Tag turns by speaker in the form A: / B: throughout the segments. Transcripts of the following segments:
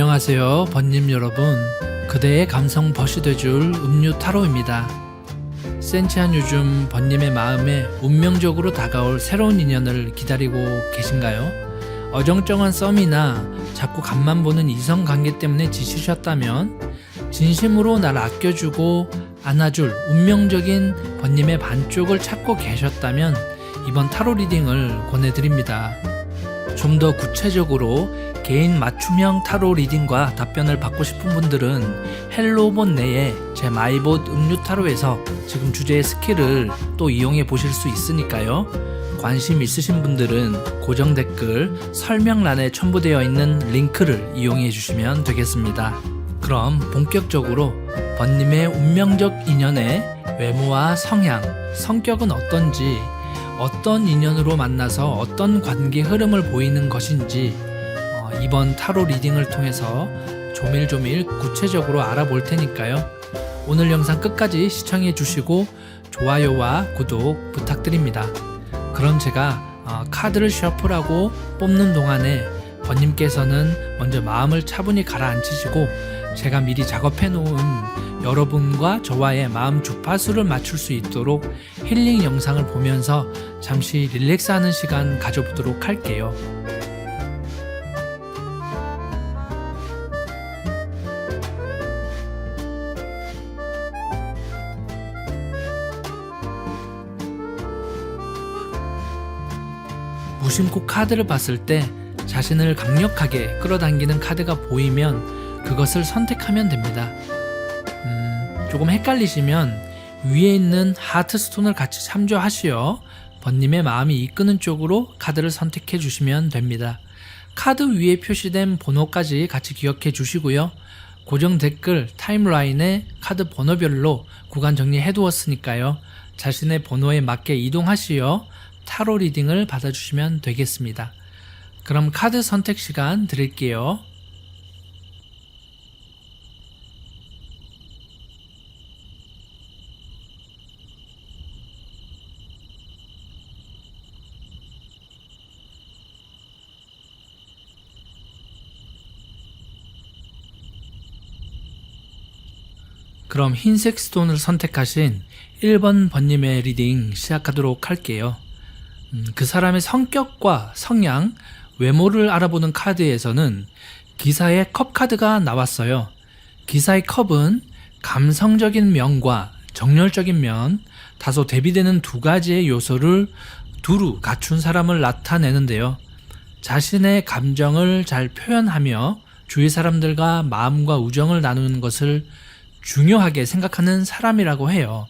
A: 안녕하세요, 번님 여러분. 그대의 감성 벗이 돼줄 음료 타로입니다. 센치한 요즘 번님의 마음에 운명적으로 다가올 새로운 인연을 기다리고 계신가요? 어정쩡한 썸이나 자꾸 간만 보는 이성 관계 때문에 지치셨다면, 진심으로 날 아껴주고 안아줄 운명적인 번님의 반쪽을 찾고 계셨다면 이번 타로 리딩을 권해드립니다. 좀 더 구체적으로 개인 맞춤형 타로 리딩과 답변을 받고 싶은 분들은 헬로봇 내에 제 마이봇 음료 타로에서 지금 주제의 스킬을 또 이용해 보실 수 있으니까요. 관심 있으신 분들은 고정 댓글 설명란에 첨부되어 있는 링크를 이용해 주시면 되겠습니다. 그럼 본격적으로 번님의 운명적 인연의 외모와 성향, 성격은 어떤지, 어떤 인연으로 만나서 어떤 관계 흐름을 보이는 것인지 이번 타로 리딩을 통해서 조밀조밀 구체적으로 알아볼 테니까요. 오늘 영상 끝까지 시청해 주시고 좋아요와 구독 부탁드립니다. 그럼 제가 카드를 셔플하고 뽑는 동안에 번님께서는 먼저 마음을 차분히 가라앉히시고 제가 미리 작업해 놓은 여러분과 저와의 마음 주파수를 맞출 수 있도록 힐링 영상을 보면서 잠시 릴렉스하는 시간 가져보도록 할게요. 무심코 카드를 봤을 때 자신을 강력하게 끌어당기는 카드가 보이면 그것을 선택하면 됩니다. 조금 헷갈리시면 위에 있는 하트스톤을 같이 참조하시어 번님의 마음이 이끄는 쪽으로 카드를 선택해 주시면 됩니다. 카드 위에 표시된 번호까지 같이 기억해 주시고요. 고정 댓글 타임라인에 카드 번호별로 구간 정리해 두었으니까요. 자신의 번호에 맞게 이동하시어 타로 리딩을 받아주시면 되겠습니다. 그럼 카드 선택 시간 드릴게요. 그럼 흰색 스톤을 선택하신 1번 번님의 리딩 시작하도록 할게요. 그 사람의 성격과 성향, 외모를 알아보는 카드에서는 기사의 컵 카드가 나왔어요. 기사의 컵은 감성적인 면과 정열적인 면, 다소 대비되는 두 가지의 요소를 두루 갖춘 사람을 나타내는데요. 자신의 감정을 잘 표현하며 주위 사람들과 마음과 우정을 나누는 것을 중요하게 생각하는 사람이라고 해요.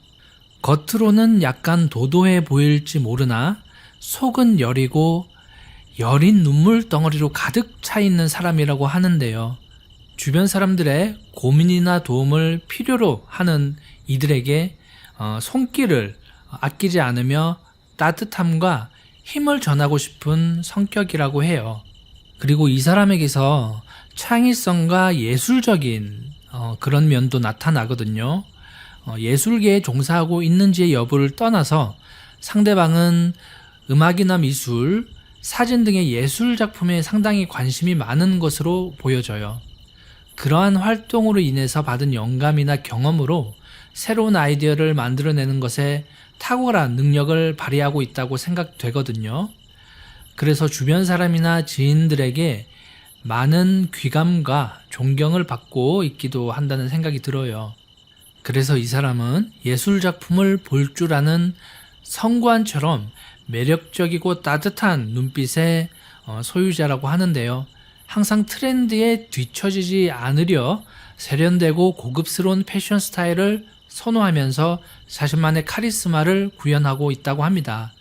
A: 겉으로는 약간 도도해 보일지 모르나 속은 여리고 여린 눈물 덩어리로 가득 차 있는 사람이라고 하는데요. 주변 사람들의 고민이나 도움을 필요로 하는 이들에게 손길을 아끼지 않으며 따뜻함과 힘을 전하고 싶은 성격이라고 해요. 그리고 이 사람에게서 창의성과 예술적인 그런 면도 나타나거든요. 예술계에 종사하고 있는지의 여부를 떠나서 상대방은 음악이나 미술, 사진 등의 예술 작품에 상당히 관심이 많은 것으로 보여져요. 그러한 활동으로 인해서 받은 영감이나 경험으로 새로운 아이디어를 만들어내는 것에 탁월한 능력을 발휘하고 있다고 생각되거든요. 그래서 주변 사람이나 지인들에게 많은 귀감과 존경을 받고 있기도 한다는 생각이 들어요. 그래서 이 사람은 예술 작품을 볼 줄 아는 성관처럼 매력적이고 따뜻한 눈빛의 소유자라고 하는데요. 항상 트렌드에 뒤처지지 않으려 세련되고 고급스러운 패션 스타일을 선호하면서 자신만의 카리스마를 구현하고 있다고 합니다.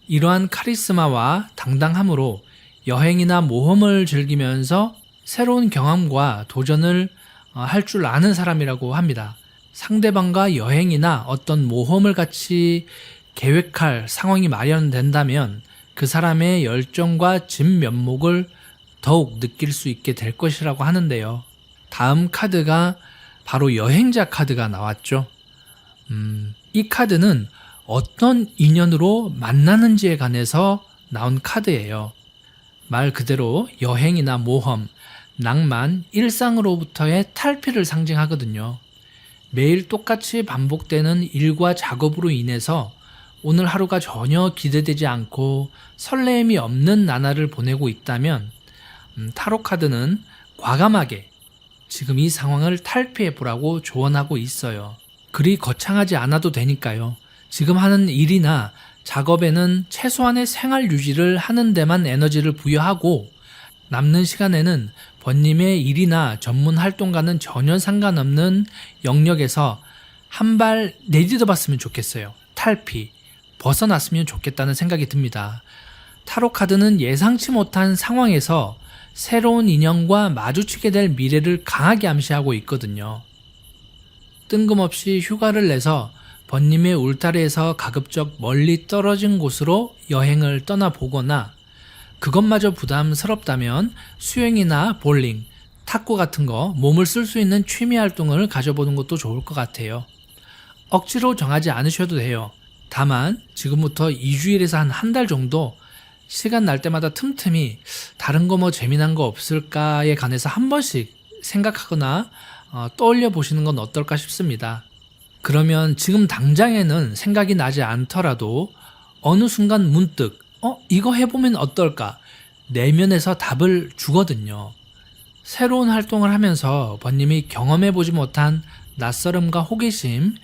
A: 이러한 카리스마와 당당함으로 여행이나 모험을 즐기면서 새로운 경험과 도전을 할 줄 아는 사람이라고 합니다. 상대방과 여행이나 어떤 모험을 같이 계획할 상황이 마련된다면 그 사람의 열정과 진면목을 더욱 느낄 수 있게 될 것이라고 하는데요. 다음 카드가 바로 여행자 카드가 나왔죠. 이 카드는 어떤 인연으로 만나는지에 관해서 나온 카드예요. 말 그대로 여행이나 모험, 낭만, 일상으로부터의 탈피를 상징하거든요. 매일 똑같이 반복되는 일과 작업으로 인해서 오늘 하루가 전혀 기대되지 않고 설레임이 없는 나날을 보내고 있다면 타로 카드는 과감하게 지금 이 상황을 탈피해 보라고 조언하고 있어요. 그리 거창하지 않아도 되니까요. 지금 하는 일이나 작업에는 최소한의 생활 유지를 하는 데만 에너지를 부여하고 남는 시간에는 번님의 일이나 전문 활동과는 전혀 상관없는 영역에서 한 발 내딛어 봤으면 좋겠어요. 탈피, 벗어났으면 좋겠다는 생각이 듭니다. 타로 카드는 예상치 못한 상황에서 새로운 인연과 마주치게 될 미래를 강하게 암시하고 있거든요. 뜬금없이 휴가를 내서 번님의 울타리에서 가급적 멀리 떨어진 곳으로 여행을 떠나보거나 그것마저 부담스럽다면 수영이나 볼링, 탁구 같은 거 몸을 쓸 수 있는 취미 활동을 가져보는 것도 좋을 것 같아요. 억지로 정하지 않으셔도 돼요. 다만 지금부터 2주일에서 한 달 정도 시간 날 때마다 틈틈이 다른 거 뭐 재미난 거 없을까에 관해서 한 번씩 생각하거나 떠올려 보시는 건 어떨까 싶습니다. 그러면 지금 당장에는 생각이 나지 않더라도 어느 순간 문득 이거 해보면 어떨까? 내면에서 답을 주거든요. 새로운 활동을 하면서 번님이 경험해보지 못한 낯설음과 호기심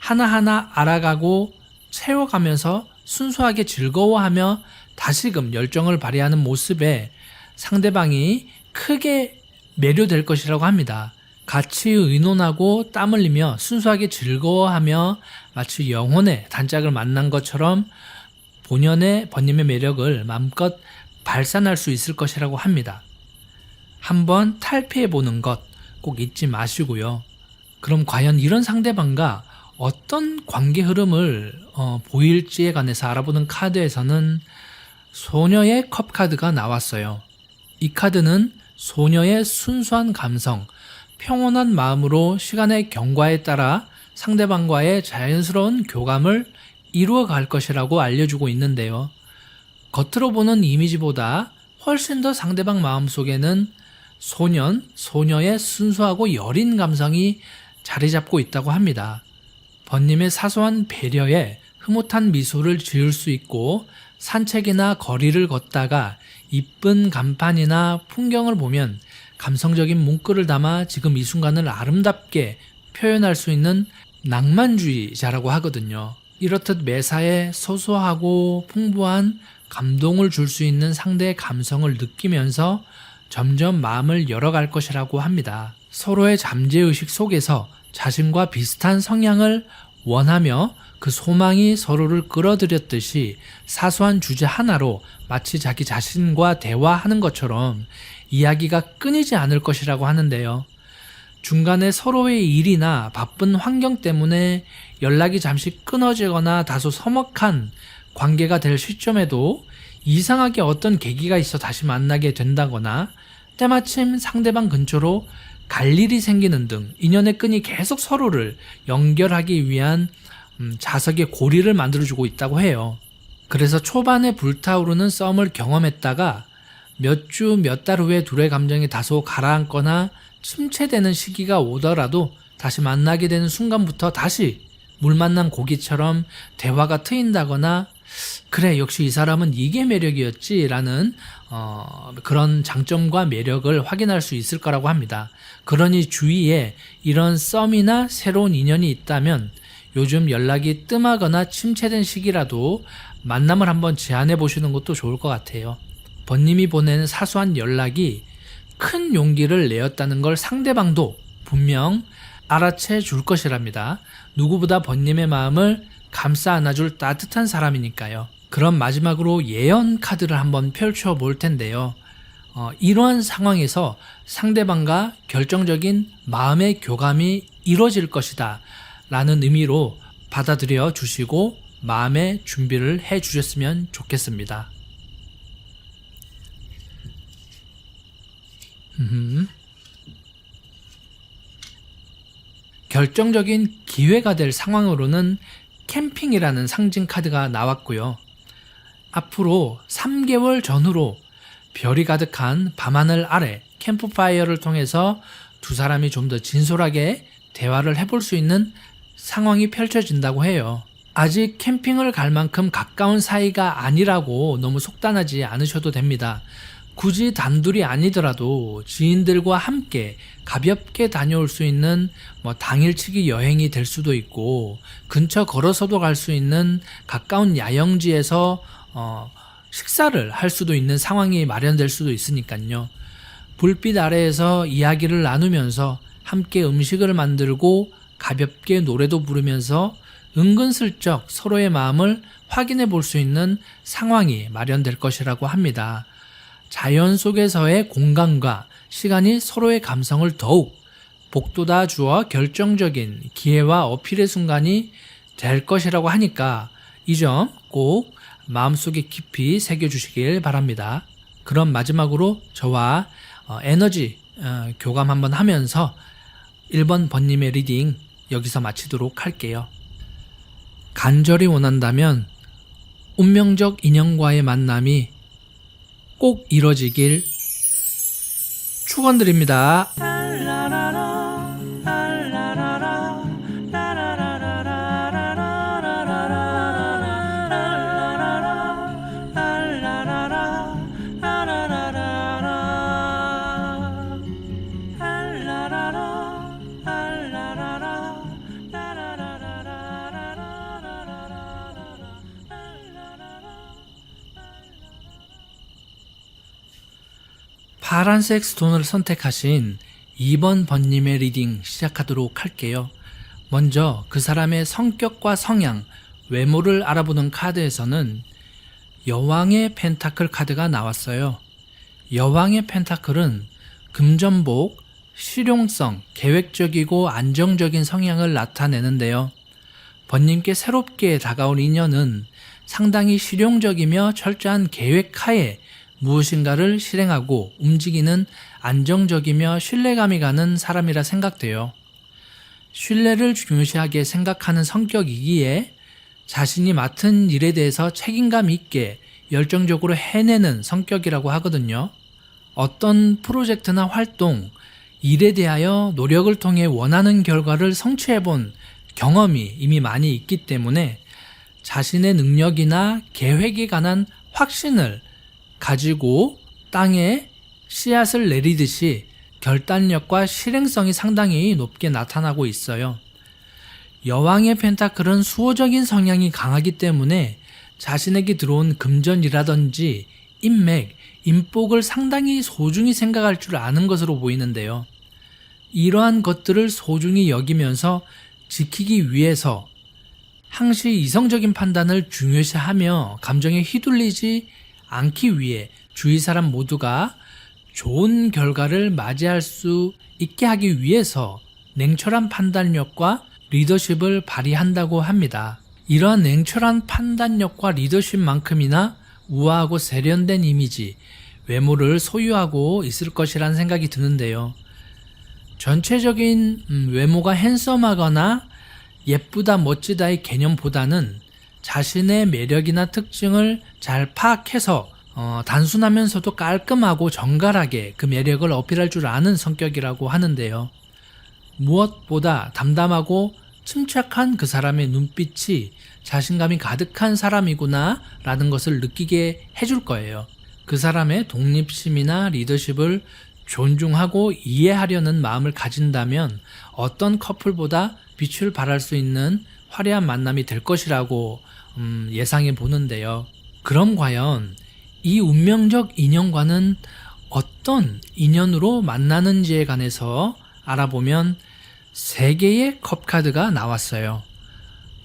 A: 하나하나 알아가고 채워가면서 순수하게 즐거워하며 다시금 열정을 발휘하는 모습에 상대방이 크게 매료될 것이라고 합니다. 같이 의논하고 땀 흘리며 순수하게 즐거워하며 마치 영혼의 단짝을 만난 것처럼 본연의 번님의 매력을 마음껏 발산할 수 있을 것이라고 합니다. 한번 탈피해보는 것 꼭 잊지 마시고요. 그럼 과연 이런 상대방과 어떤 관계 흐름을 보일지에 관해서 알아보는 카드에서는 소녀의 컵 카드가 나왔어요. 이 카드는 소녀의 순수한 감성, 평온한 마음으로 시간의 경과에 따라 상대방과의 자연스러운 교감을 이루어 갈 것이라고 알려주고 있는데요. 겉으로 보는 이미지보다 훨씬 더 상대방 마음속에는 소녀의 순수하고 여린 감성이 자리 잡고 있다고 합니다. 번님의 사소한 배려에 흐뭇한 미소를 지을 수 있고 산책이나 거리를 걷다가 이쁜 간판이나 풍경을 보면 감성적인 문구를 담아 지금 이 순간을 아름답게 표현할 수 있는 낭만주의자라고 하거든요. 이렇듯 매사에 소소하고 풍부한 감동을 줄 수 있는 상대의 감성을 느끼면서 점점 마음을 열어갈 것이라고 합니다. 서로의 잠재의식 속에서 자신과 비슷한 성향을 원하며 그 소망이 서로를 끌어들였듯이 사소한 주제 하나로 마치 자기 자신과 대화하는 것처럼 이야기가 끊이지 않을 것이라고 하는데요. 중간에 서로의 일이나 바쁜 환경 때문에 연락이 잠시 끊어지거나 다소 서먹한 관계가 될 시점에도 이상하게 어떤 계기가 있어 다시 만나게 된다거나 때마침 상대방 근처로 갈 일이 생기는 등 인연의 끈이 계속 서로를 연결하기 위한 자석의 고리를 만들어주고 있다고 해요. 그래서 초반에 불타오르는 썸을 경험했다가 몇 주, 몇 달 후에 둘의 감정이 다소 가라앉거나 침체되는 시기가 오더라도 다시 만나게 되는 순간부터 다시 물 만난 고기처럼 대화가 트인다거나 그래 역시 이 사람은 이게 매력이었지 라는 그런 장점과 매력을 확인할 수 있을 거라고 합니다. 그러니 주위에 이런 썸이나 새로운 인연이 있다면 요즘 연락이 뜸하거나 침체된 시기라도 만남을 한번 제안해 보시는 것도 좋을 것 같아요. 번님이 보내는 사소한 연락이 큰 용기를 내었다는 걸 상대방도 분명 알아채 줄 것이랍니다. 누구보다 번님의 마음을 감싸 안아줄 따뜻한 사람이니까요. 그럼 마지막으로 예언 카드를 한번 펼쳐 볼 텐데요. 이러한 상황에서 상대방과 결정적인 마음의 교감이 이루어질 것이다 라는 의미로 받아들여 주시고 마음의 준비를 해 주셨으면 좋겠습니다. 결정적인 기회가 될 상황으로는 캠핑이라는 상징 카드가 나왔고요. 앞으로 3개월 전후로 별이 가득한 밤하늘 아래 캠프파이어를 통해서 두 사람이 좀 더 진솔하게 대화를 해볼 수 있는 상황이 펼쳐진다고 해요. 아직 캠핑을 갈 만큼 가까운 사이가 아니라고 너무 속단하지 않으셔도 됩니다. 굳이 단둘이 아니더라도 지인들과 함께 가볍게 다녀올 수 있는 당일치기 여행이 될 수도 있고, 근처 걸어서도 갈 수 있는 가까운 야영지에서 식사를 할 수도 있는 상황이 마련될 수도 있으니까요. 불빛 아래에서 이야기를 나누면서 함께 음식을 만들고 가볍게 노래도 부르면서 은근슬쩍 서로의 마음을 확인해 볼 수 있는 상황이 마련될 것이라고 합니다. 자연 속에서의 공간과 시간이 서로의 감성을 더욱 복돋아 주어 결정적인 기회와 어필의 순간이 될 것이라고 하니까 이 점 꼭 마음속에 깊이 새겨주시길 바랍니다. 그럼 마지막으로 저와 에너지 교감 한번 하면서 1번 번님의 리딩 여기서 마치도록 할게요. 간절히 원한다면 운명적 인연과의 만남이 꼭 이뤄지길 축원드립니다. 파란색 스톤을 선택하신 2번 번님의 리딩 시작하도록 할게요. 먼저 그 사람의 성격과 성향, 외모를 알아보는 카드에서는 여왕의 펜타클 카드가 나왔어요. 여왕의 펜타클은 금전복, 실용성, 계획적이고 안정적인 성향을 나타내는데요. 번님께 새롭게 다가온 인연은 상당히 실용적이며 철저한 계획하에 무엇인가를 실행하고 움직이는 안정적이며 신뢰감이 가는 사람이라 생각돼요. 신뢰를 중요시하게 생각하는 성격이기에 자신이 맡은 일에 대해서 책임감 있게 열정적으로 해내는 성격이라고 하거든요. 어떤 프로젝트나 활동, 일에 대하여 노력을 통해 원하는 결과를 성취해본 경험이 이미 많이 있기 때문에 자신의 능력이나 계획에 관한 확신을 가지고 땅에 씨앗을 내리듯이 결단력과 실행성이 상당히 높게 나타나고 있어요. 여왕의 펜타클은 수호적인 성향이 강하기 때문에 자신에게 들어온 금전이라든지 인맥, 인복을 상당히 소중히 생각할 줄 아는 것으로 보이는데요. 이러한 것들을 소중히 여기면서 지키기 위해서 항시 이성적인 판단을 중요시하며 감정에 휘둘리지 않기 위해 주위 사람 모두가 좋은 결과를 맞이할 수 있게 하기 위해서 냉철한 판단력과 리더십을 발휘한다고 합니다. 이러한 냉철한 판단력과 리더십만큼이나 우아하고 세련된 이미지, 외모를 소유하고 있을 것이라는 생각이 드는데요. 전체적인 외모가 핸섬하거나 예쁘다 멋지다의 개념보다는 자신의 매력이나 특징을 잘 파악해서 단순하면서도 깔끔하고 정갈하게 그 매력을 어필할 줄 아는 성격이라고 하는데요. 무엇보다 담담하고 침착한 그 사람의 눈빛이 자신감이 가득한 사람이구나 라는 것을 느끼게 해줄 거예요. 그 사람의 독립심이나 리더십을 존중하고 이해하려는 마음을 가진다면 어떤 커플보다 빛을 발할 수 있는 화려한 만남이 될 것이라고 예상해 보는데요. 그럼 과연 이 운명적 인연과는 어떤 인연으로 만나는지에 관해서 알아보면 3개의 컵 카드가 나왔어요.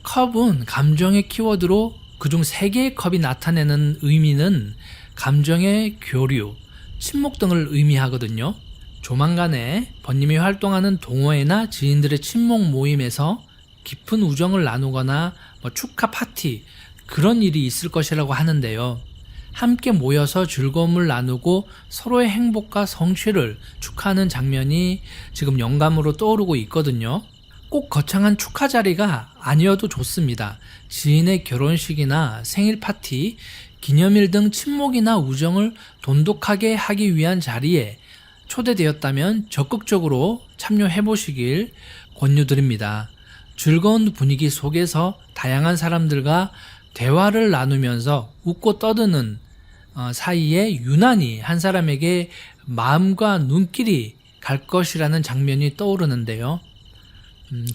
A: 컵은 감정의 키워드로 그중 3개의 컵이 나타내는 의미는 감정의 교류, 친목 등을 의미하거든요. 조만간에 번님이 활동하는 동호회나 지인들의 친목 모임에서 깊은 우정을 나누거나 축하 파티, 그런 일이 있을 것이라고 하는데요. 함께 모여서 즐거움을 나누고 서로의 행복과 성취를 축하하는 장면이 지금 영감으로 떠오르고 있거든요. 꼭 거창한 축하 자리가 아니어도 좋습니다. 지인의 결혼식이나 생일 파티, 기념일 등 친목이나 우정을 돈독하게 하기 위한 자리에 초대되었다면 적극적으로 참여해 보시길 권유드립니다. 즐거운 분위기 속에서 다양한 사람들과 대화를 나누면서 웃고 떠드는 사이에 유난히 한 사람에게 마음과 눈길이 갈 것이라는 장면이 떠오르는데요.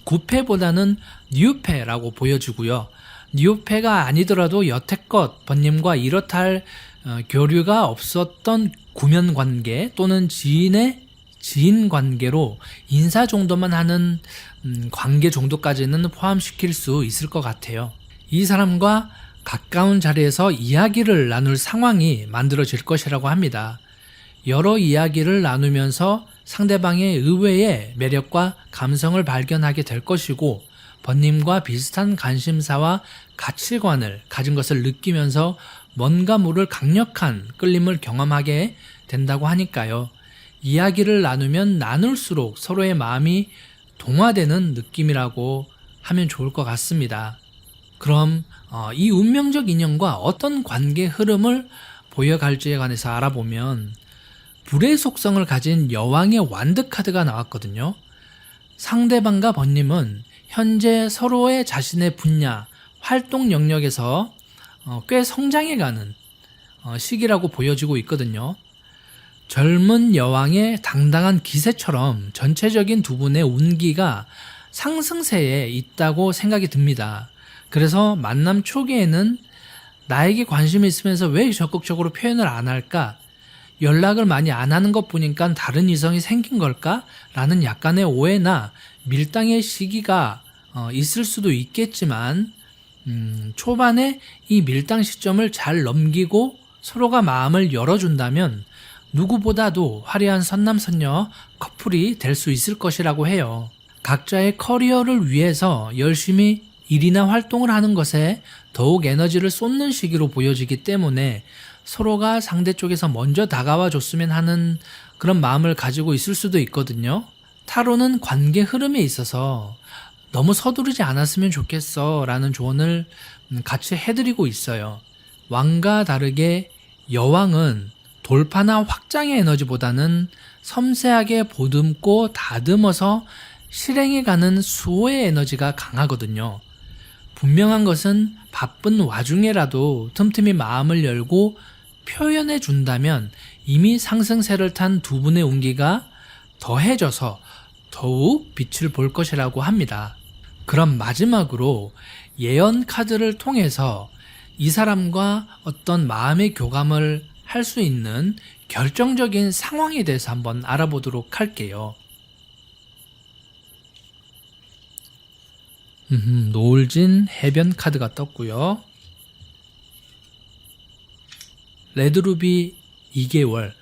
A: 구패보다는 뉴패라고 보여지고요. 뉴패가 아니더라도 여태껏 번님과 이렇다 할 교류가 없었던 구면관계 또는 지인의 지인관계로 인사 정도만 하는 관계 정도까지는 포함시킬 수 있을 것 같아요. 이 사람과 가까운 자리에서 이야기를 나눌 상황이 만들어질 것이라고 합니다. 여러 이야기를 나누면서 상대방의 의외의 매력과 감성을 발견하게 될 것이고 번님과 비슷한 관심사와 가치관을 가진 것을 느끼면서 뭔가 모를 강력한 끌림을 경험하게 된다고 하니까요. 이야기를 나누면 나눌수록 서로의 마음이 동화되는 느낌이라고 하면 좋을 것 같습니다. 그럼 이 운명적 인연과 어떤 관계 흐름을 보여갈지에 관해서 알아보면 불의 속성을 가진 여왕의 완드 카드가 나왔거든요. 상대방과 번님은 현재 서로의 자신의 분야, 활동 영역에서 꽤 성장해가는 시기라고 보여지고 있거든요. 젊은 여왕의 당당한 기세처럼 전체적인 두 분의 운기가 상승세에 있다고 생각이 듭니다. 그래서 만남 초기에는 나에게 관심이 있으면서 왜 적극적으로 표현을 안 할까? 연락을 많이 안 하는 것 보니까 다른 이성이 생긴 걸까? 라는 약간의 오해나 밀당의 시기가 있을 수도 있겠지만 초반에 이 밀당 시점을 잘 넘기고 서로가 마음을 열어준다면 누구보다도 화려한 선남선녀 커플이 될 수 있을 것이라고 해요. 각자의 커리어를 위해서 열심히 일이나 활동을 하는 것에 더욱 에너지를 쏟는 시기로 보여지기 때문에 서로가 상대 쪽에서 먼저 다가와 줬으면 하는 그런 마음을 가지고 있을 수도 있거든요. 타로는 관계 흐름에 있어서 너무 서두르지 않았으면 좋겠어 라는 조언을 같이 해드리고 있어요. 왕과 다르게 여왕은 돌파나 확장의 에너지보다는 섬세하게 보듬고 다듬어서 실행해가는 수호의 에너지가 강하거든요. 분명한 것은 바쁜 와중에라도 틈틈이 마음을 열고 표현해 준다면 이미 상승세를 탄 두 분의 운기가 더해져서 더욱 빛을 볼 것이라고 합니다. 그럼 마지막으로 예언 카드를 통해서 이 사람과 어떤 마음의 교감을 할 수 있는 결정적인 상황에 대해서 한번 알아보도록 할게요. 노을진 해변 카드가 떴고요. 레드루비 2개월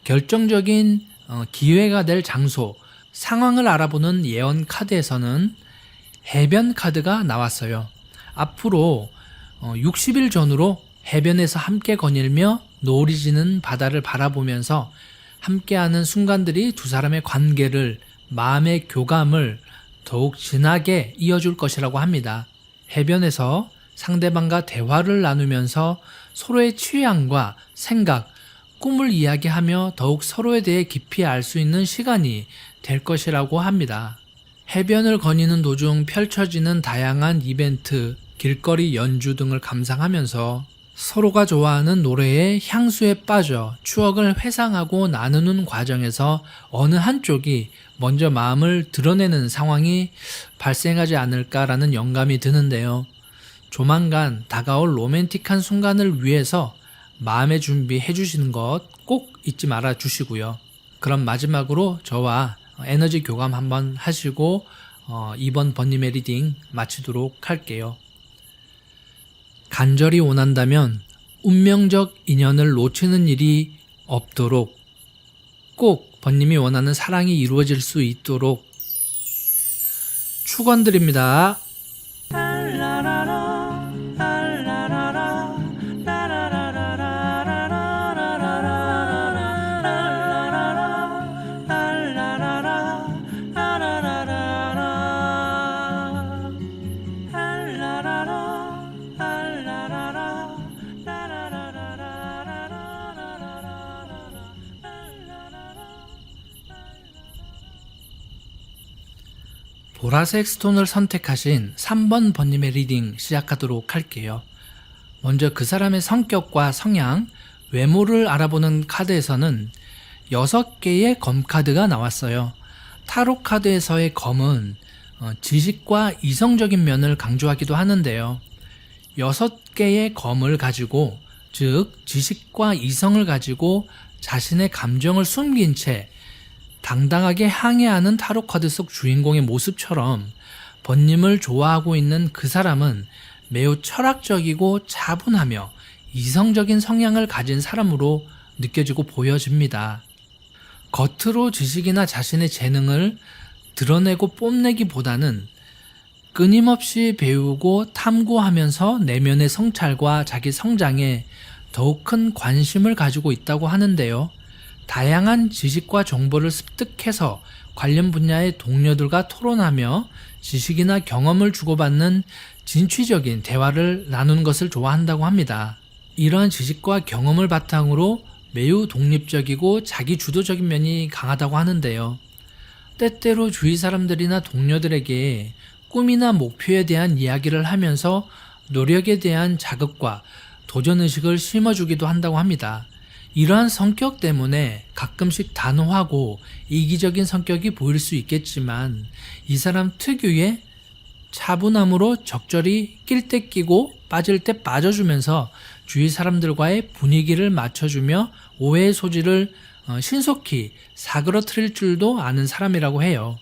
A: 결정적인 기회가 될 장소, 상황을 알아보는 예언 카드에서는 해변 카드가 나왔어요. 앞으로 60일 전후로 해변에서 함께 거닐며 노을이 지는 바다를 바라보면서 함께하는 순간들이 두 사람의 관계를, 마음의 교감을 더욱 진하게 이어줄 것이라고 합니다. 해변에서 상대방과 대화를 나누면서 서로의 취향과 생각, 꿈을 이야기하며 더욱 서로에 대해 깊이 알 수 있는 시간이 될 것이라고 합니다. 해변을 거니는 도중 펼쳐지는 다양한 이벤트, 길거리 연주 등을 감상하면서 서로가 좋아하는 노래의 향수에 빠져 추억을 회상하고 나누는 과정에서 어느 한쪽이 먼저 마음을 드러내는 상황이 발생하지 않을까라는 영감이 드는데요. 조만간 다가올 로맨틱한 순간을 위해서 마음의 준비해 주시는 것 꼭 잊지 말아 주시고요. 그럼 마지막으로 저와 에너지 교감 한번 하시고 이번 번님의 리딩 마치도록 할게요. 간절히 원한다면 운명적 인연을 놓치는 일이 없도록, 꼭 번님이 원하는 사랑이 이루어질 수 있도록 축원드립니다. 보라색 스톤을 선택하신 3번 번님의 리딩 시작하도록 할게요. 먼저 그 사람의 성격과 성향, 외모를 알아보는 카드에서는 6개의 검 카드가 나왔어요. 타로 카드에서의 검은 지식과 이성적인 면을 강조하기도 하는데요. 6개의 검을 가지고, 즉 지식과 이성을 가지고 자신의 감정을 숨긴 채 당당하게 항해하는 타로 카드 속 주인공의 모습처럼 번님을 좋아하고 있는 그 사람은 매우 철학적이고 차분하며 이성적인 성향을 가진 사람으로 느껴지고 보여집니다. 겉으로 지식이나 자신의 재능을 드러내고 뽐내기보다는 끊임없이 배우고 탐구하면서 내면의 성찰과 자기 성장에 더욱 큰 관심을 가지고 있다고 하는데요. 다양한 지식과 정보를 습득해서 관련 분야의 동료들과 토론하며 지식이나 경험을 주고받는 진취적인 대화를 나누는 것을 좋아한다고 합니다. 이러한 지식과 경험을 바탕으로 매우 독립적이고 자기주도적인 면이 강하다고 하는데요. 때때로 주위 사람들이나 동료들에게 꿈이나 목표에 대한 이야기를 하면서 노력에 대한 자극과 도전의식을 심어주기도 한다고 합니다. 이러한 성격 때문에 가끔씩 단호하고 이기적인 성격이 보일 수 있겠지만 이 사람 특유의 차분함으로 적절히 낄 때 끼고 빠질 때 빠져주면서 주위 사람들과의 분위기를 맞춰주며 오해의 소지를 신속히 사그러뜨릴 줄도 아는 사람이라고 해요.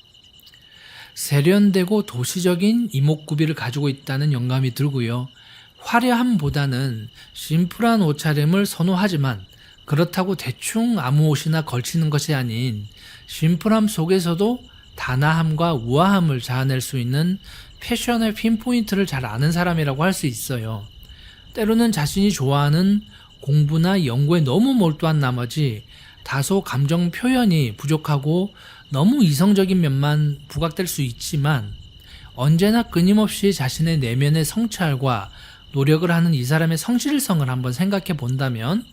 A: 세련되고 도시적인 이목구비를 가지고 있다는 영감이 들고요. 화려함보다는 심플한 옷차림을 선호하지만 그렇다고 대충 아무 옷이나 걸치는 것이 아닌 심플함 속에서도 단아함과 우아함을 자아낼 수 있는 패션의 핀포인트를 잘 아는 사람이라고 할 수 있어요. 때로는 자신이 좋아하는 공부나 연구에 너무 몰두한 나머지 다소 감정 표현이 부족하고 너무 이성적인 면만 부각될 수 있지만 언제나 끊임없이 자신의 내면의 성찰과 노력을 하는 이 사람의 성실성을 한번 생각해 본다면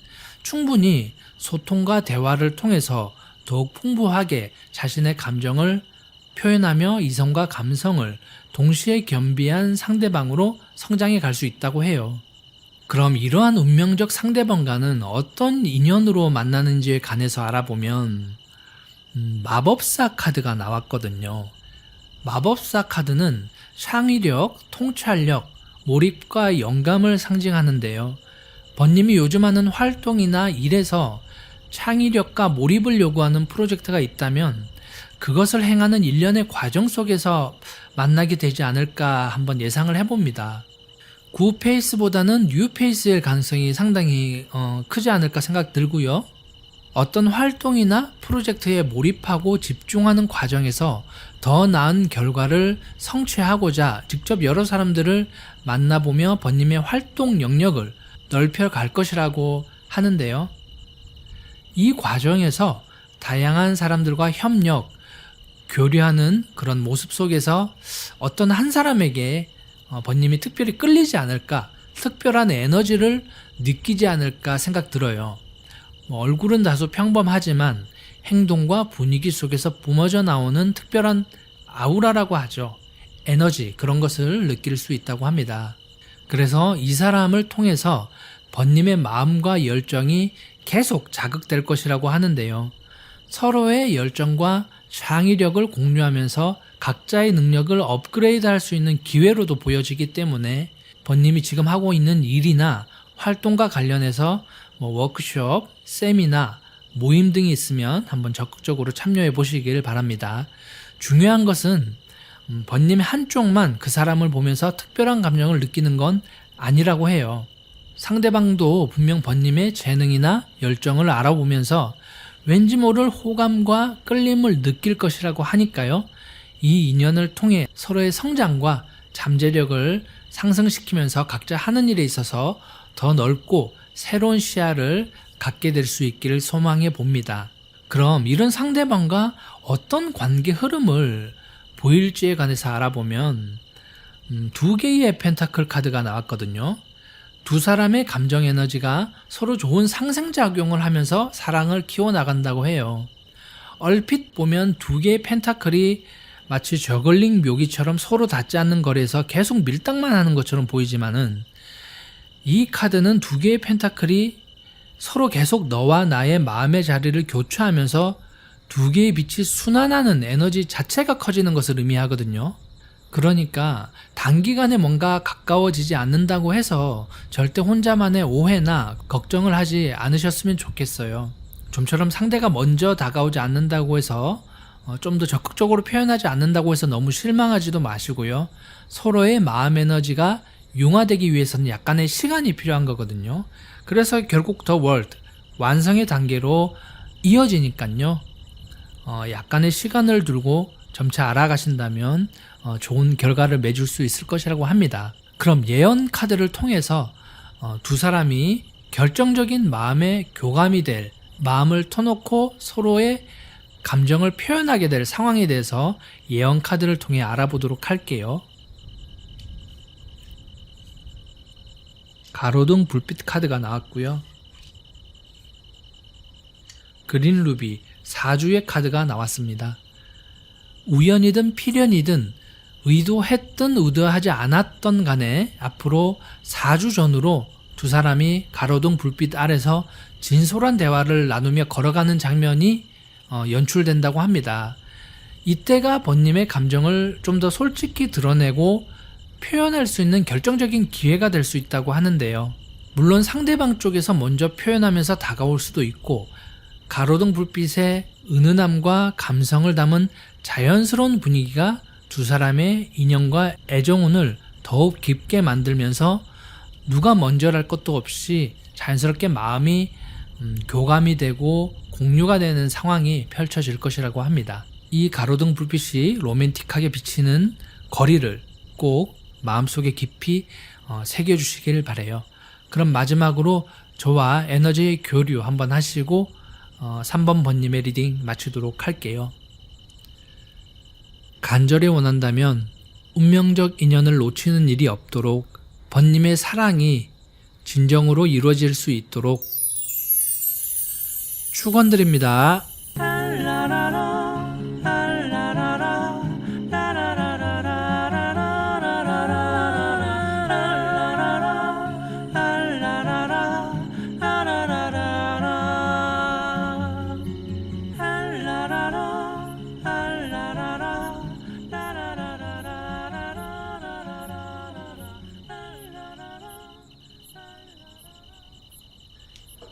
A: 충분히 소통과 대화를 통해서 더욱 풍부하게 자신의 감정을 표현하며 이성과 감성을 동시에 겸비한 상대방으로 성장해 갈 수 있다고 해요. 그럼 이러한 운명적 상대방과는 어떤 인연으로 만나는지에 관해서 알아보면 마법사 카드가 나왔거든요. 마법사 카드는 창의력, 통찰력, 몰입과 영감을 상징하는데요. 번님이 요즘 하는 활동이나 일에서 창의력과 몰입을 요구하는 프로젝트가 있다면 그것을 행하는 일련의 과정 속에서 만나게 되지 않을까 한번 예상을 해봅니다. 구 페이스보다는 뉴 페이스일 가능성이 상당히 크지 않을까 생각 들고요. 어떤 활동이나 프로젝트에 몰입하고 집중하는 과정에서 더 나은 결과를 성취하고자 직접 여러 사람들을 만나보며 번님의 활동 영역을 넓혀갈 것이라고 하는데요. 이 과정에서 다양한 사람들과 협력, 교류하는 그런 모습 속에서 어떤 한 사람에게 번님이 특별히 끌리지 않을까, 특별한 에너지를 느끼지 않을까 생각 들어요. 얼굴은 다소 평범하지만 행동과 분위기 속에서 뿜어져 나오는 특별한 아우라라고 하죠. 에너지, 그런 것을 느낄 수 있다고 합니다. 그래서 이 사람을 통해서 번님의 마음과 열정이 계속 자극될 것이라고 하는데요. 서로의 열정과 창의력을 공유하면서 각자의 능력을 업그레이드 할 수 있는 기회로도 보여지기 때문에 번님이 지금 하고 있는 일이나 활동과 관련해서 워크숍, 세미나, 모임 등이 있으면 한번 적극적으로 참여해 보시길 바랍니다. 중요한 것은 번님의 한쪽만 그 사람을 보면서 특별한 감정을 느끼는 건 아니라고 해요. 상대방도 분명 번님의 재능이나 열정을 알아보면서 왠지 모를 호감과 끌림을 느낄 것이라고 하니까요. 이 인연을 통해 서로의 성장과 잠재력을 상승시키면서 각자 하는 일에 있어서 더 넓고 새로운 시야를 갖게 될 수 있기를 소망해 봅니다. 그럼 이런 상대방과 어떤 관계 흐름을 보일지에 관해서 알아보면 2개의 펜타클 카드가 나왔거든요. 두 사람의 감정 에너지가 서로 좋은 상생작용을 하면서 사랑을 키워나간다고 해요. 얼핏 보면 2개의 펜타클이 마치 저글링 묘기처럼 서로 닿지 않는 거리에서 계속 밀당만 하는 것처럼 보이지만은 이 카드는 두 개의 펜타클이 서로 계속 너와 나의 마음의 자리를 교차하면서 두 개의 빛이 순환하는 에너지 자체가 커지는 것을 의미하거든요. 그러니까 단기간에 뭔가 가까워지지 않는다고 해서 절대 혼자만의 오해나 걱정을 하지 않으셨으면 좋겠어요. 좀처럼 상대가 먼저 다가오지 않는다고 해서 좀 더 적극적으로 표현하지 않는다고 해서 너무 실망하지도 마시고요. 서로의 마음 에너지가 융화되기 위해서는 약간의 시간이 필요한 거거든요. 그래서 결국 더 월드, 완성의 단계로 이어지니까요. 약간의 시간을 두고 점차 알아가신다면 좋은 결과를 맺을 수 있을 것이라고 합니다. 그럼 예언 카드를 통해서 두 사람이 결정적인 마음의 교감이 될, 마음을 터놓고 서로의 감정을 표현하게 될 상황에 대해서 예언 카드를 통해 알아보도록 할게요. 가로등 불빛 카드가 나왔고요. 그린 루비, 사주의 카드가 나왔습니다. 우연이든 필연이든 의도했든 의도하지 않았던 간에 앞으로 4주 전후로 두 사람이 가로등 불빛 아래서 진솔한 대화를 나누며 걸어가는 장면이 연출된다고 합니다. 이때가 번님의 감정을 좀 더 솔직히 드러내고 표현할 수 있는 결정적인 기회가 될 수 있다고 하는데요. 물론 상대방 쪽에서 먼저 표현하면서 다가올 수도 있고 가로등 불빛의 은은함과 감성을 담은 자연스러운 분위기가 두 사람의 인연과 애정운을 더욱 깊게 만들면서 누가 먼저랄 것도 없이 자연스럽게 마음이 교감이 되고 공유가 되는 상황이 펼쳐질 것이라고 합니다. 이 가로등 불빛이 로맨틱하게 비치는 거리를 꼭 마음속에 깊이 새겨주시길 바라요. 그럼 마지막으로 저와 에너지의 교류 한번 하시고 3번 번님의 리딩 마치도록 할게요. 간절히 원한다면 운명적 인연을 놓치는 일이 없도록 번님의 사랑이 진정으로 이루어질 수 있도록 축원드립니다.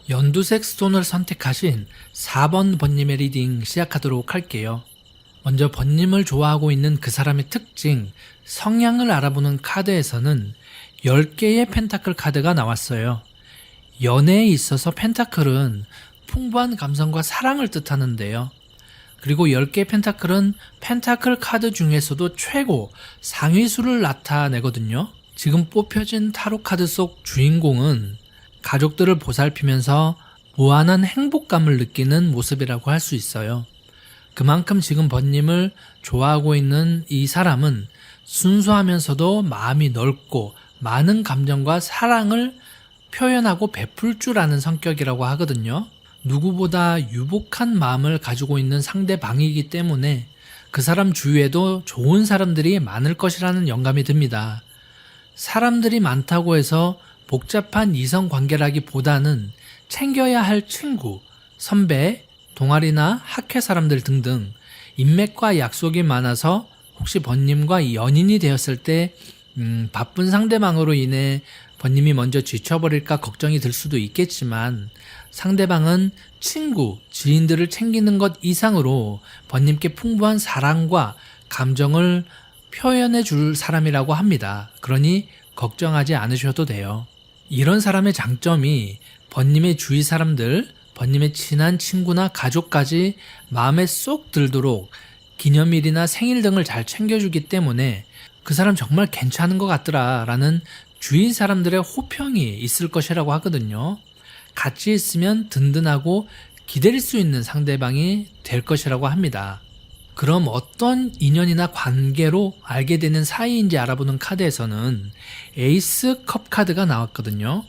A: 연두색 스톤을 선택하신 4번 번님의 리딩 시작하도록 할게요. 먼저 번님을 좋아하고 있는 그 사람의 특징, 성향을 알아보는 카드에서는 10개의 펜타클 카드가 나왔어요. 연애에 있어서 펜타클은 풍부한 감성과 사랑을 뜻하는데요. 그리고 10개의 펜타클은 펜타클 카드 중에서도 최고 상위수를 나타내거든요. 지금 뽑혀진 타로 카드 속 주인공은 가족들을 보살피면서 무한한 행복감을 느끼는 모습이라고 할 수 있어요. 그만큼 지금 번님을 좋아하고 있는 이 사람은 순수하면서도 마음이 넓고 많은 감정과 사랑을 표현하고 베풀 줄 아는 성격이라고 하거든요. 누구보다 유복한 마음을 가지고 있는 상대방이기 때문에 그 사람 주위에도 좋은 사람들이 많을 것이라는 영감이 듭니다. 사람들이 많다고 해서 복잡한 이성 관계라기보다는 챙겨야 할 친구, 선배, 동아리나 학회 사람들 등등 인맥과 약속이 많아서 혹시 번님과 연인이 되었을 때 바쁜 상대방으로 인해 번님이 먼저 지쳐버릴까 걱정이 들 수도 있겠지만 상대방은 친구, 지인들을 챙기는 것 이상으로 번님께 풍부한 사랑과 감정을 표현해 줄 사람이라고 합니다. 그러니 걱정하지 않으셔도 돼요. 이런 사람의 장점이 번님의 주위 사람들, 번님의 친한 친구나 가족까지 마음에 쏙 들도록 기념일이나 생일 등을 잘 챙겨주기 때문에 그 사람 정말 괜찮은 것 같더라 라는 주위 사람들의 호평이 있을 것이라고 하거든요. 같이 있으면 든든하고 기댈 수 있는 상대방이 될 것이라고 합니다. 그럼 어떤 인연이나 관계로 알게 되는 사이인지 알아보는 카드에서는 에이스 컵 카드가 나왔거든요.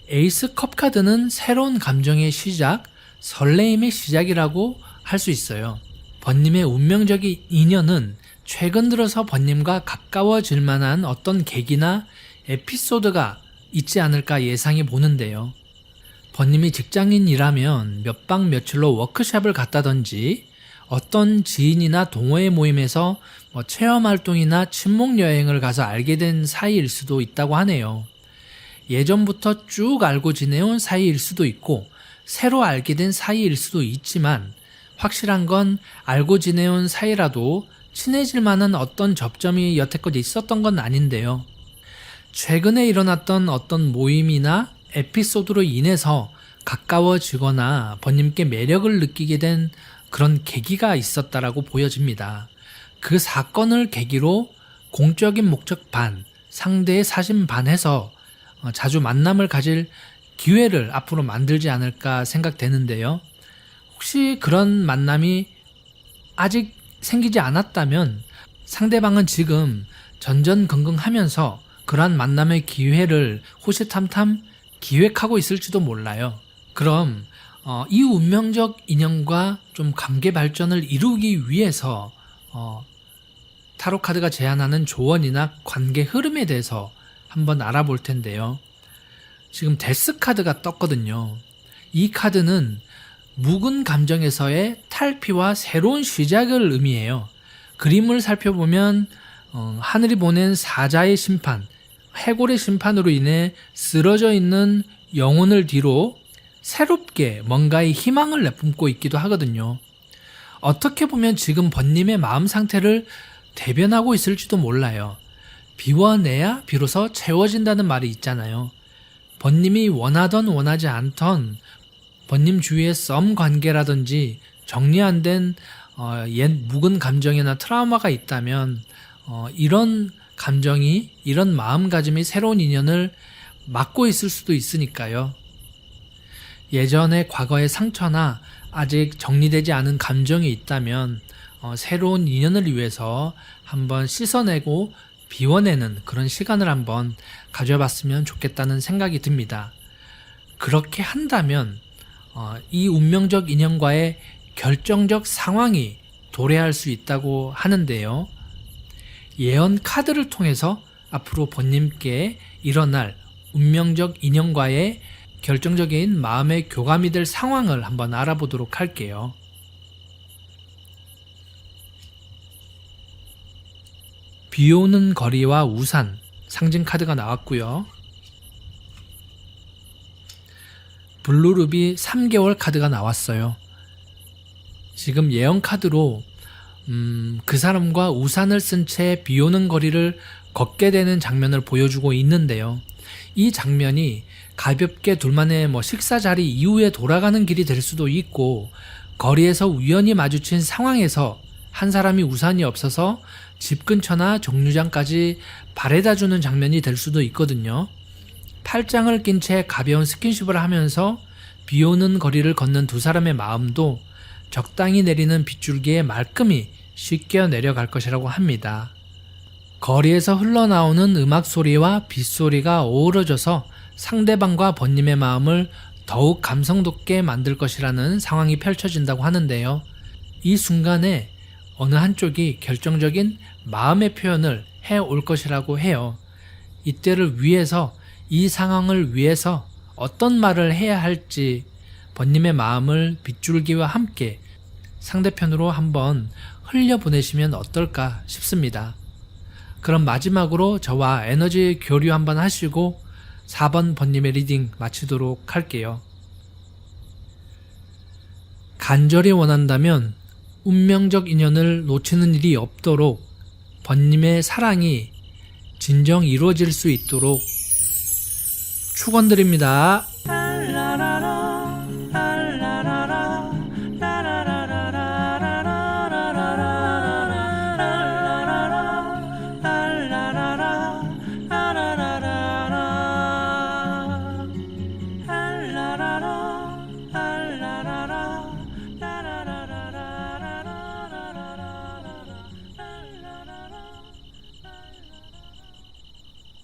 A: 에이스 컵 카드는 새로운 감정의 시작, 설레임의 시작이라고 할 수 있어요. 번님의 운명적인 인연은 최근 들어서 번님과 가까워질 만한 어떤 계기나 에피소드가 있지 않을까 예상해 보는데요. 번님이 직장인이라면 몇 박 며칠로 워크숍을 갔다든지 어떤 지인이나 동호회 모임에서 체험활동이나 친목여행을 가서 알게 된 사이일 수도 있다고 하네요. 예전부터 쭉 알고 지내온 사이일 수도 있고 새로 알게 된 사이일 수도 있지만 확실한 건 알고 지내온 사이라도 친해질 만한 어떤 접점이 여태껏 있었던 건 아닌데요. 최근에 일어났던 어떤 모임이나 에피소드로 인해서 가까워지거나 번님께 매력을 느끼게 된 그런 계기가 있었다라고 보여집니다. 그 사건을 계기로 공적인 목적 반, 상대의 사심 반 해서 자주 만남을 가질 기회를 앞으로 만들지 않을까 생각되는데요. 혹시 그런 만남이 아직 생기지 않았다면 상대방은 지금 전전긍긍하면서 그러한 만남의 기회를 호시탐탐 기획하고 있을지도 몰라요. 그럼 이 운명적 인연과 좀 관계 발전을 이루기 위해서 타로 카드가 제안하는 조언이나 관계 흐름에 대해서 한번 알아볼 텐데요. 지금 데스 카드가 떴거든요. 이 카드는 묵은 감정에서의 탈피와 새로운 시작을 의미해요. 그림을 살펴보면 하늘이 보낸 사자의 심판, 해골의 심판으로 인해 쓰러져 있는 영혼을 뒤로 새롭게 뭔가의 희망을 내뿜고 있기도 하거든요. 어떻게 보면 지금 번님의 마음 상태를 대변하고 있을지도 몰라요. 비워내야 비로소 채워진다는 말이 있잖아요. 번님이 원하던 원하지 않던 번님 주위의 썸 관계라든지 정리 안 된 옛 묵은 감정이나 트라우마가 있다면 이런 감정이, 이런 마음가짐이 새로운 인연을 막고 있을 수도 있으니까요. 예전의 과거의 상처나 아직 정리되지 않은 감정이 있다면 새로운 인연을 위해서 한번 씻어내고 비워내는 그런 시간을 한번 가져봤으면 좋겠다는 생각이 듭니다. 그렇게 한다면 이 운명적 인연과의 결정적 상황이 도래할 수 있다고 하는데요. 예언 카드를 통해서 앞으로 번님께 일어날 운명적 인연과의 결정적인 마음의 교감이 될 상황을 한번 알아보도록 할게요. 비 오는 거리와 우산 상징 카드가 나왔고요. 블루루비 3개월 카드가 나왔어요. 지금 예언 카드로 그 사람과 우산을 쓴 채 비 오는 거리를 걷게 되는 장면을 보여주고 있는데요. 이 장면이 가볍게 둘만의 식사 자리 이후에 돌아가는 길이 될 수도 있고, 거리에서 우연히 마주친 상황에서 한 사람이 우산이 없어서 집 근처나 정류장까지 바래다 주는 장면이 될 수도 있거든요. 팔짱을 낀 채 가벼운 스킨십을 하면서 비 오는 거리를 걷는 두 사람의 마음도 적당히 내리는 빗줄기에 말끔히 씻겨 내려갈 것이라고 합니다. 거리에서 흘러나오는 음악 소리와 빗소리가 어우러져서 상대방과 번님의 마음을 더욱 감성 돋게 만들 것이라는 상황이 펼쳐진다고 하는데요. 이 순간에 어느 한쪽이 결정적인 마음의 표현을 해올 것이라고 해요. 이때를 위해서, 이 상황을 위해서 어떤 말을 해야 할지 번님의 마음을 빗줄기와 함께 상대편으로 한번 흘려보내시면 어떨까 싶습니다. 그럼 마지막으로 저와 에너지 교류 한번 하시고 4번 번님의 리딩 마치도록 할게요. 간절히 원한다면 운명적 인연을 놓치는 일이 없도록 번님의 사랑이 진정 이루어질 수 있도록 축원드립니다.